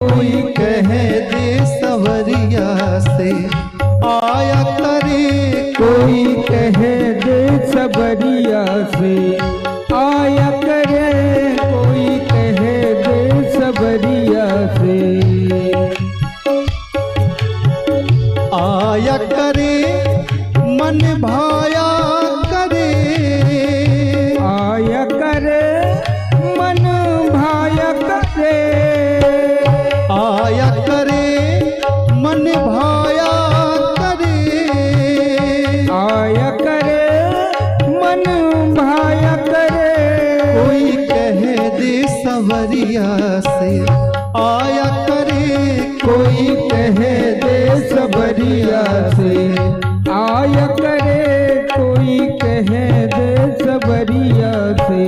कोई कह दे सवरिया से आया करे, कोई कह दे सबरिया से आया करे, कोई कह दे सबरिया से आया करे मन भाया करे, आया करे मन भाया करे, आया करे मन भाया करे, आया करे मन भाया करे, कोई कह दे सवरिया से आया करे, कोई कह दे सबरिया से आया करे, कोई कह दे सबरिया से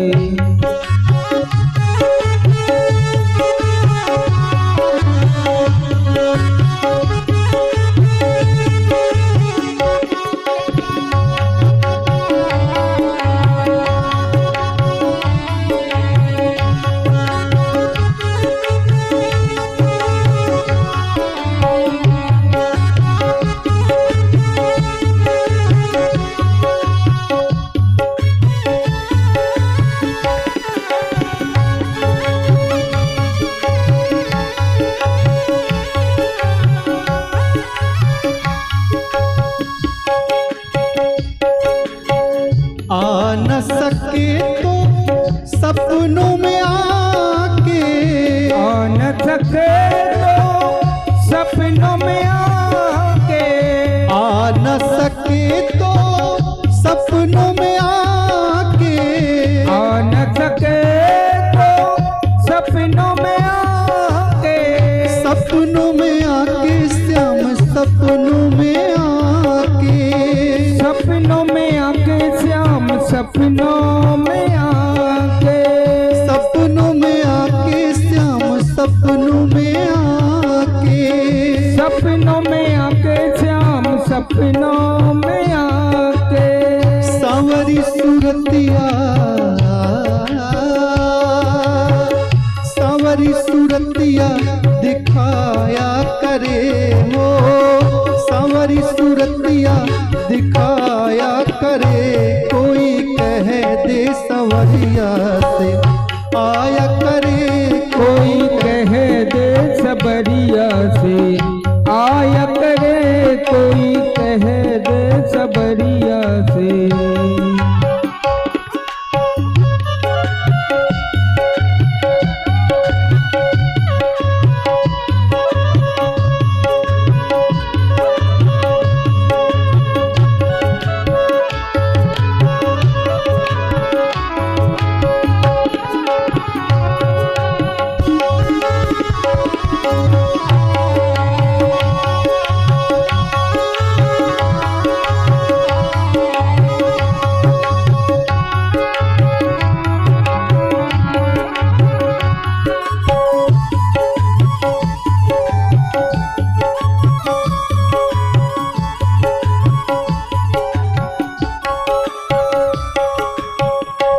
आ न सके तो सपनों में आके, आ न सके तो सपनों में आके, आ न सके तो सपनों में आके, आ न सके तो सपनों में आके, सपनों में आके श्याम सपनों में आके, सपनों में आके श्याम सपनों में आके, सपनों में आके श्याम सपनों में आके, सपनों में आके श्याम सपनों में आके, सांवरी सूरतिया, सांवरी सूरतिया दिखाया करे हो, सांवरी सूरतिया दिखाया करे, कोई कह दे सवरिया से आया करे, कोई कह दे सबरिया से आया करे, कोई कह दे सबरिया से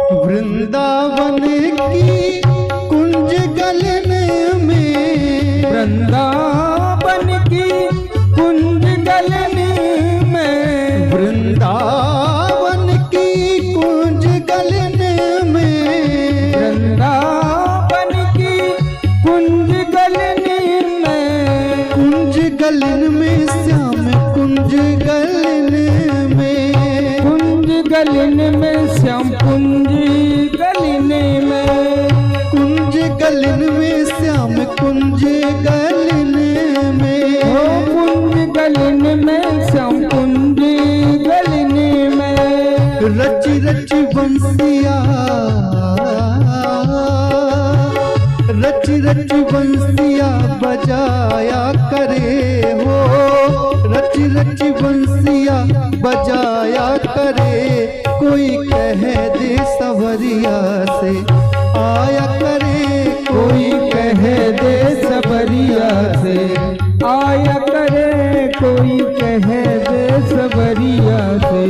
वृंदावन की कुंज गलन में, वृंदावन की कुंज गलन में, वृंदावन की कुंज गलन में, वृंदावन की कुंज गलन में, कुंज गलन में श्याम कुंज गलन में, कुंज गलन में श्याम कुंज गलन में, कुंज गलन में श्याम कुंज गलन में, हो कुंज गलन में श्याम कुंज गलन में, रची रची बंसिया, रची रची बंसिया बजाया करे हो, रची रची बंसिया बजाया करे, कोई कह दे सवरिया से आया करे, कोई कह दे सबरिया से आया करे, कोई कह दे सबरिया से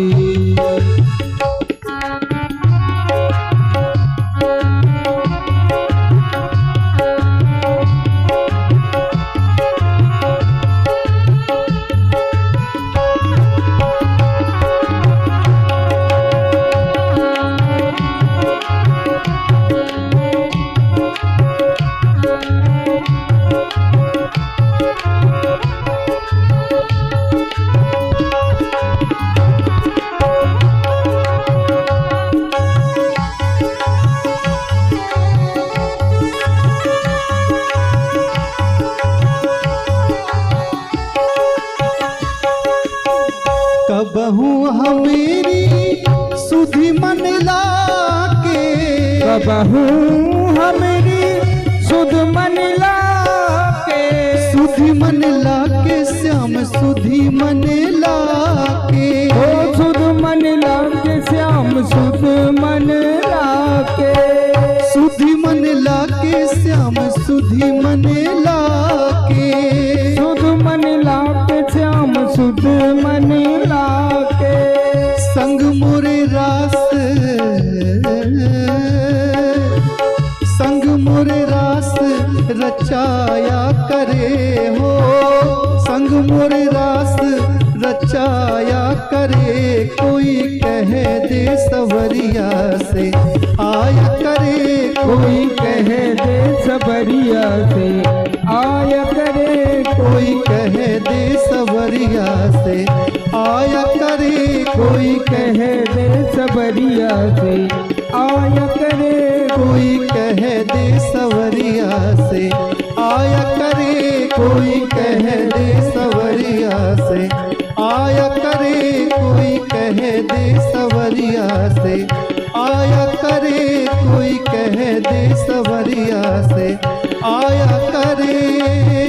बहू हमारी सुध मन लाके, सुधी मन लाके श्याम सुधी मन लाके, ओ सुध मन लाके श्याम सुध मन लाके, सुधी मन लाके श्याम सुधी मन लाके, सुध मन लाके श्याम सुध मन लाके, संग मोरे रास, संग मोरे रास रचाया करे हो, संग मोरे रास रचाया करे, कोई कह दे सवरिया से आया करे, कोई कह दे सबरिया से आया करे, कोई कह दे सवरिया से आया करे, कोई कह दे सबरिया से आया करे, कोई कह दे सवरिया से आया करे, कोई कह दे सवरिया से आया करे, कोई कह दे सवरिया से आया करे, कोई कह दे सवरिया से आया करे।